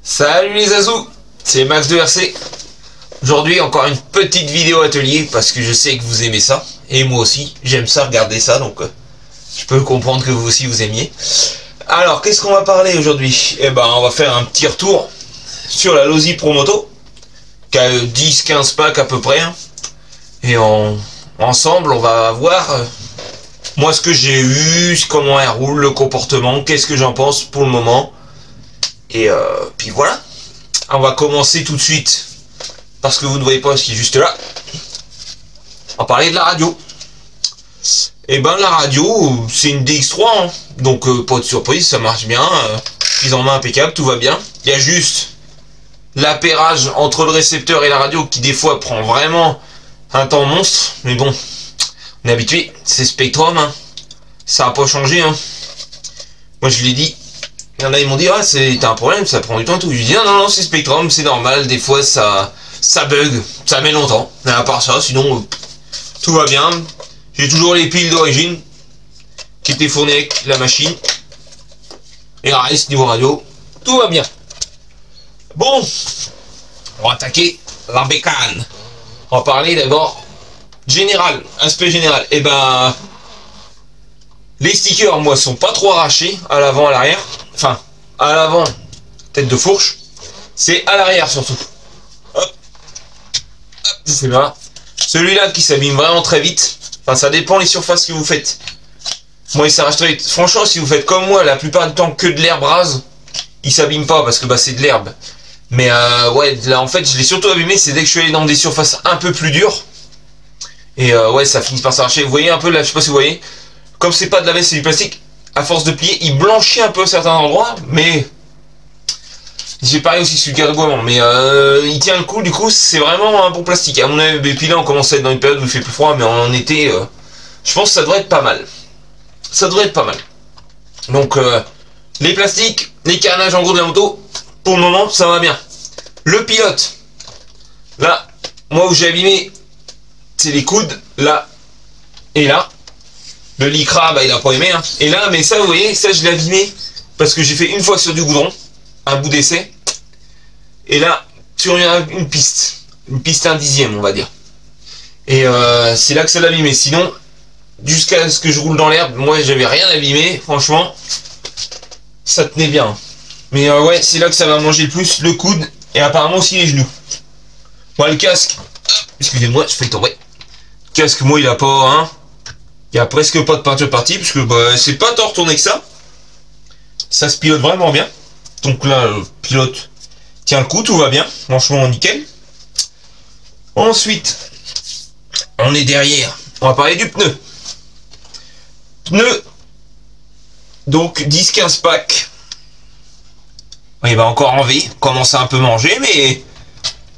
Salut les Azous, c'est Max de RC. Aujourd'hui encore une petite vidéo atelier parce que je sais que vous aimez ça. Et moi aussi, j'aime ça, regarder ça, donc je peux comprendre que vous aussi vous aimiez. Alors, qu'est-ce qu'on va parler aujourd'hui? Eh ben, on va faire un petit retour sur la Losi Pro Moto, qui a 10-15 packs à peu près. Hein. Et ensemble, on va voir moi ce que j'ai eu, comment elle roule, le comportement, qu'est-ce que j'en pense pour le moment. Et puis voilà, on va commencer tout de suite, parce que vous ne voyez pas ce qui est juste là. On va parler de la radio. Et ben la radio, c'est une DX3, hein. Donc pas de surprise, ça marche bien, prise en main impeccable, tout va bien. Il y a juste l'appairage entre le récepteur et la radio qui des fois prend vraiment un temps monstre, mais bon, on est habitué, c'est Spektrum, hein. Ça n'a pas changé, hein. Moi je l'ai dit. Il y en a, ils m'ont dit, ah, c'est un problème, ça prend du temps et tout. Je dis, non, c'est Spektrum, c'est normal, des fois ça bug, ça met longtemps. Mais à part ça, sinon, tout va bien. J'ai toujours les piles d'origine qui étaient fournies avec la machine. Et le reste, niveau radio, tout va bien. Bon, on va attaquer la bécane. On va parler d'abord général, aspect général. Et ben, les stickers, moi, sont pas trop arrachés à l'avant, à l'arrière. Enfin, à l'avant, tête de fourche. C'est à l'arrière surtout. Hop. Hop, c'est là. Celui-là qui s'abîme vraiment très vite. Enfin, ça dépend les surfaces que vous faites. Moi, il s'arrache très vite. Franchement, si vous faites comme moi, la plupart du temps que de l'herbe rase, il s'abîme pas parce que bah, c'est de l'herbe. Mais ouais, là en fait, je l'ai surtout abîmé, c'est dès que je suis allé dans des surfaces un peu plus dures. Et ouais, ça finit par s'arracher. Vous voyez un peu là, je sais pas si vous voyez. Comme c'est pas de la veste, c'est du plastique. À force de plier, il blanchit un peu à certains endroits, mais j'ai pareil aussi sur le garde-bois, mais il tient le coup, du coup c'est vraiment un bon plastique. À mon avis, et puis là on commence à être dans une période où il fait plus froid, mais en été, je pense que ça devrait être pas mal. Ça devrait être pas mal. Donc les plastiques, les carnages en gros de la moto, pour le moment ça va bien. Le pilote, là, moi où j'ai abîmé, c'est les coudes, là et là. Le lycra, bah il a pas aimé, hein. Et là, mais ça, vous voyez, ça je l'ai abîmé parce que j'ai fait une fois sur du goudron, un bout d'essai. Et là, sur une piste 1/10, on va dire. Et c'est là que ça l'a abîmé. Sinon, jusqu'à ce que je roule dans l'herbe, moi j'avais rien abîmé, franchement, ça tenait bien. Mais ouais, c'est là que ça va manger le plus, le coude et apparemment aussi les genoux. Moi, le casque, excusez-moi, je fais tomber. Le casque, moi, il a pas, hein. Il n'y a presque pas de peinture partie, parce que bah, c'est pas tant retourné que ça. Ça se pilote vraiment bien. Donc là, le pilote tient le coup, tout va bien. Franchement, nickel. Ensuite, on est derrière. On va parler du pneu. Pneu, donc 10-15 packs. Il va encore en V, commence à un peu manger, mais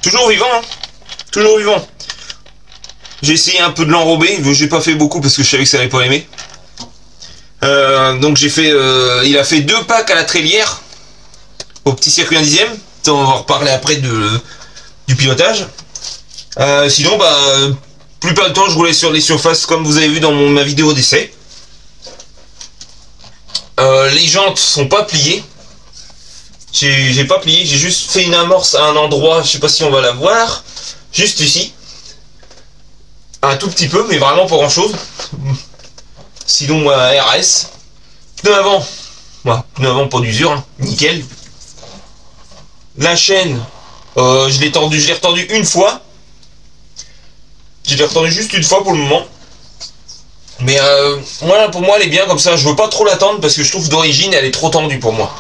toujours vivant. Hein. Toujours vivant. J'ai essayé un peu de l'enrober, j'ai pas fait beaucoup parce que je savais que ça allait pas aimer. Donc j'ai fait, il a fait 2 packs à la trélière au petit circuit 1/10. On va reparler après du pilotage. Sinon, bah, plupart du temps, je roulais sur les surfaces comme vous avez vu dans ma vidéo d'essai. Les jantes sont pas pliées. J'ai pas plié, j'ai juste fait une amorce à un endroit, je sais pas si on va la voir, juste ici. Un tout petit peu, mais vraiment pas grand chose. Sinon, RS. Pneu avant. Ouais, pneu avant, pas d'usure. Hein. Nickel. La chaîne, je l'ai retendue une fois. Je l'ai retendue juste une fois pour le moment. Mais voilà, pour moi, elle est bien comme ça. Je veux pas trop l'attendre parce que je trouve d'origine, elle est trop tendue pour moi.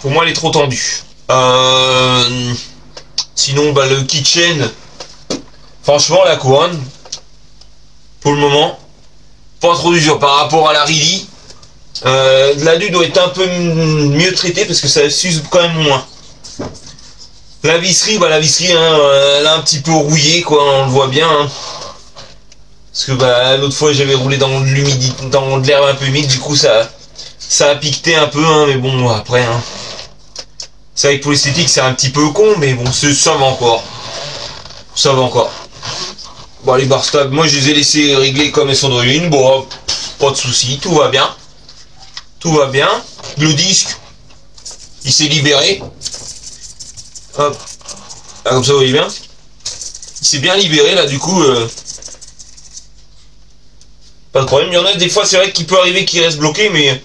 Pour moi, elle est trop tendue. Sinon, bah, le keychain. Franchement, la couronne, pour le moment, pas trop d'usure par rapport à la Rilly. La du doit être un peu mieux traitée parce que ça s'use quand même moins. La visserie, bah la visserie, hein, elle a un petit peu rouillé, quoi, on le voit bien. Hein. Parce que bah, l'autre fois j'avais roulé dans l'humidité, dans de l'herbe un peu humide, du coup ça a piqueté un peu, hein, mais bon après. Hein. C'est vrai que pour l'esthétique c'est un petit peu con, mais bon ça va encore. Ça va encore. Bon, les barres stables, moi je les ai laissés régler comme elles sont d'origine. Bon, pas de soucis, tout va bien. Tout va bien. Le disque, il s'est libéré. Hop. Là, comme ça, vous voyez bien. Il s'est bien libéré, là, du coup. Pas de problème. Il y en a des fois, c'est vrai qu'il peut arriver qu'il reste bloqué, mais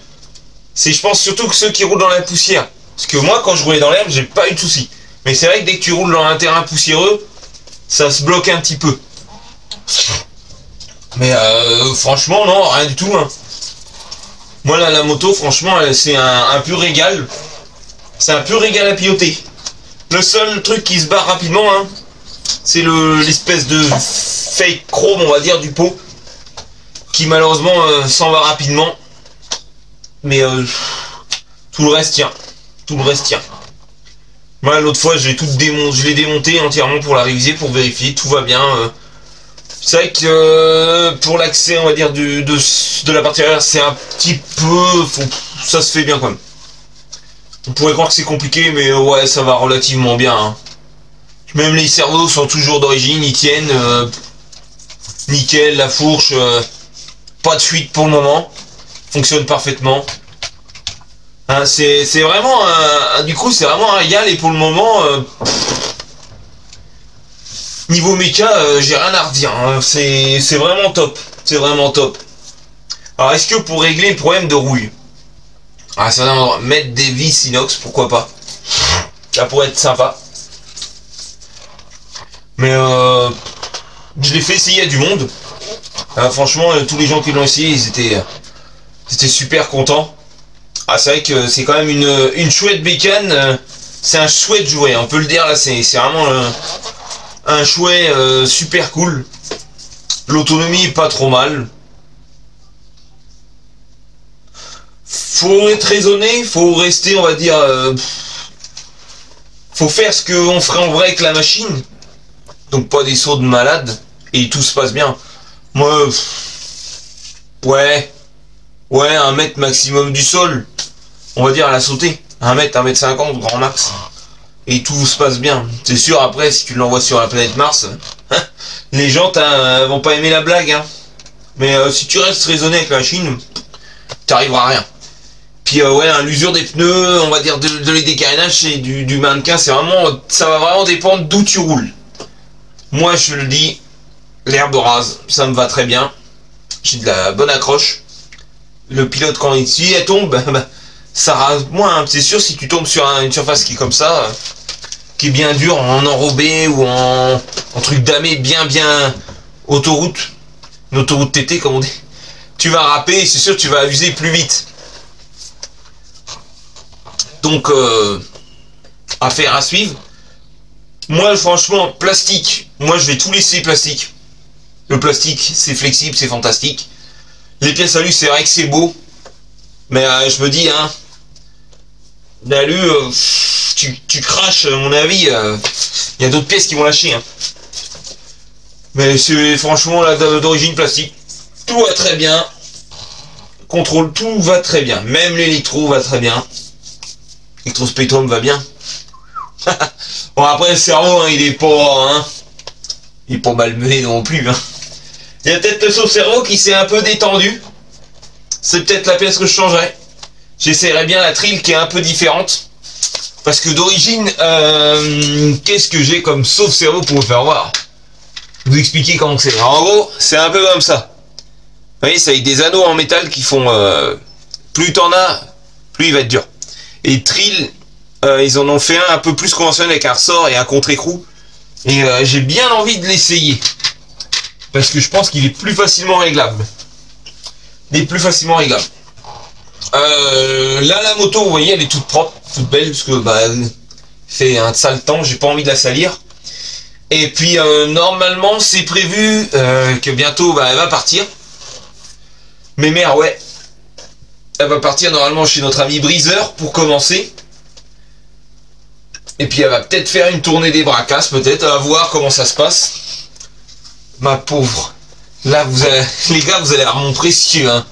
c'est, je pense, surtout que ceux qui roulent dans la poussière. Parce que moi, quand je roulais dans l'herbe, j'ai pas eu de soucis. Mais c'est vrai que dès que tu roules dans un terrain poussiéreux, ça se bloque un petit peu. Mais franchement, non, rien du tout. Hein. Moi, là, la moto, franchement, c'est un pur régal. C'est un pur régal à piloter. Le seul truc qui se barre rapidement, hein, c'est l'espèce de fake chrome, on va dire, du pot. Qui malheureusement s'en va rapidement. Mais tout le reste tient. Tout le reste tient. Moi, l'autre fois, je l'ai démonté entièrement pour la réviser, pour vérifier, tout va bien. C'est vrai que pour l'accès, on va dire, de la partie arrière, c'est un petit peu... ça se fait bien quand même. On pourrait croire que c'est compliqué, mais ouais, ça va relativement bien. Hein. Même les cerveaux sont toujours d'origine, ils tiennent. Nickel, la fourche, pas de fuite pour le moment. Fonctionne parfaitement. Hein, c'est vraiment... du coup, c'est vraiment un régal, et pour le moment... niveau méca, j'ai rien à redire. Hein. C'est vraiment top. C'est vraiment top. Alors, est-ce que pour régler le problème de rouille, ça va mettre des vis inox, pourquoi pas. Ça pourrait être sympa. Mais je l'ai fait essayer à du monde. Franchement, tous les gens qui l'ont essayé, ils étaient super contents. C'est vrai que c'est quand même une chouette bécane. C'est un chouette jouet, on peut le dire là. C'est vraiment un chouet super cool. L'autonomie est pas trop mal. Faut être raisonné, faut rester, on va dire, faut faire ce qu'on ferait en vrai avec la machine. Donc pas des sauts de malade, et tout se passe bien. Moi, ouais, 1 mètre maximum du sol, on va dire à la sautée. 1 mètre, 1 mètre 50, grand max. Et tout se passe bien. C'est sûr, après, si tu l'envoies sur la planète Mars, les gens vont pas aimer la blague. Hein. Mais si tu restes raisonné avec la machine, t'arriveras à rien. Puis ouais, l'usure des pneus, on va dire de les décarénages et du mannequin, ça va vraiment dépendre d'où tu roules. Moi, je le dis, l'herbe rase, ça me va très bien. J'ai de la bonne accroche. Le pilote, quand si elle tombe, ça rase moins. Hein. C'est sûr, si tu tombes sur une surface qui est comme ça, qui est bien dure, en enrobé ou en truc damé, bien autoroute, une autoroute TT comme on dit, tu vas râper et c'est sûr tu vas user plus vite. Donc, affaire à suivre. Moi, franchement, plastique, moi je vais tout laisser plastique. Le plastique, c'est flexible, c'est fantastique. Les pièces alu, c'est vrai que c'est beau. Mais je me dis, hein, l'alu, tu craches, à mon avis, il y a d'autres pièces qui vont lâcher. Hein. Mais c'est franchement d'origine plastique. Tout va très bien. Contrôle, tout va très bien. Même l'électro va très bien. L'électrospectrum va bien. Bon, après le cerveau, hein, il est pas malmené non plus. Hein. Il y a peut-être le sauve-cerveau qui s'est un peu détendu. C'est peut-être la pièce que je changerais. J'essaierais bien la trille qui est un peu différente. Parce que d'origine, qu'est-ce que j'ai comme sauve-cerveau pour vous faire voir? Vous expliquer comment c'est. En gros, c'est un peu comme ça. Vous voyez, c'est avec des anneaux en métal qui font... plus t'en as, plus il va être dur. Et trill, ils en ont fait un peu plus conventionnel avec un ressort et un contre-écrou. Et j'ai bien envie de l'essayer. Parce que je pense qu'il est plus facilement réglable. Il est plus facilement réglable. Là, la moto, vous voyez, elle est toute propre, toute belle, parce que fait un sale temps, j'ai pas envie de la salir. Et puis, normalement, c'est prévu que bientôt, elle va partir. Mais merde, ouais. Elle va partir normalement chez notre ami Briseur pour commencer. Et puis, elle va peut-être faire une tournée des Bracas, peut-être, à voir comment ça se passe. Ma pauvre. Là, les gars, vous allez avoir mon précieux, hein.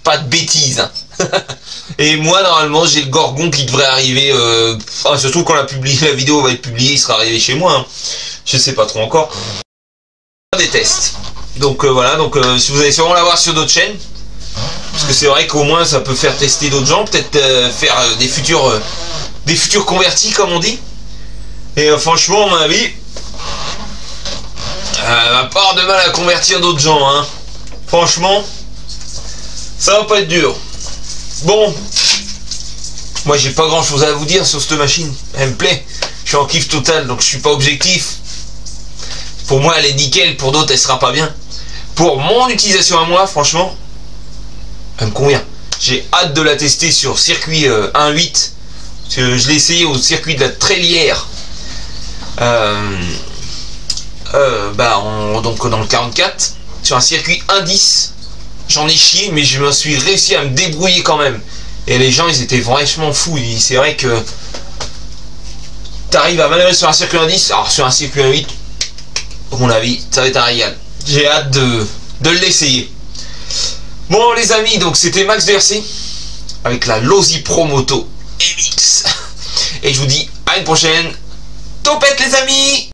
Pas de bêtises, hein. Et moi, normalement, j'ai le Gorgon qui devrait arriver. Surtout quand la vidéo va être publiée, il sera arrivé chez moi. Hein. Je sais pas trop encore. Des tests. Donc voilà. Donc si vous allez sûrement l'avoir sur d'autres chaînes, parce que c'est vrai qu'au moins ça peut faire tester d'autres gens, peut-être faire des futurs des futurs convertis comme on dit. Et franchement à mon avis, va pas avoir de mal à convertir d'autres gens, hein. Franchement, ça va pas être dur. Bon, moi j'ai pas grand chose à vous dire sur cette machine. Elle me plaît, je suis en kiff total, donc je suis pas objectif. Pour moi elle est nickel, pour d'autres elle sera pas bien. Pour mon utilisation à moi, franchement, elle me convient. J'ai hâte de la tester sur circuit 1.8. Je l'ai essayé au circuit de la Trélière. Donc dans le 44. Sur un circuit 1.10. J'en ai chié, mais je me suis réussi à me débrouiller quand même. Et les gens, ils étaient vachement fous. C'est vrai que t'arrives à manœuvrer sur un circuit 1.10. Alors sur un circuit 1.8, à mon avis, ça va être un régal. J'ai hâte de l'essayer. Bon les amis, donc c'était Max DRC avec la Losi Pro Moto MX. Et je vous dis à une prochaine. Topette les amis!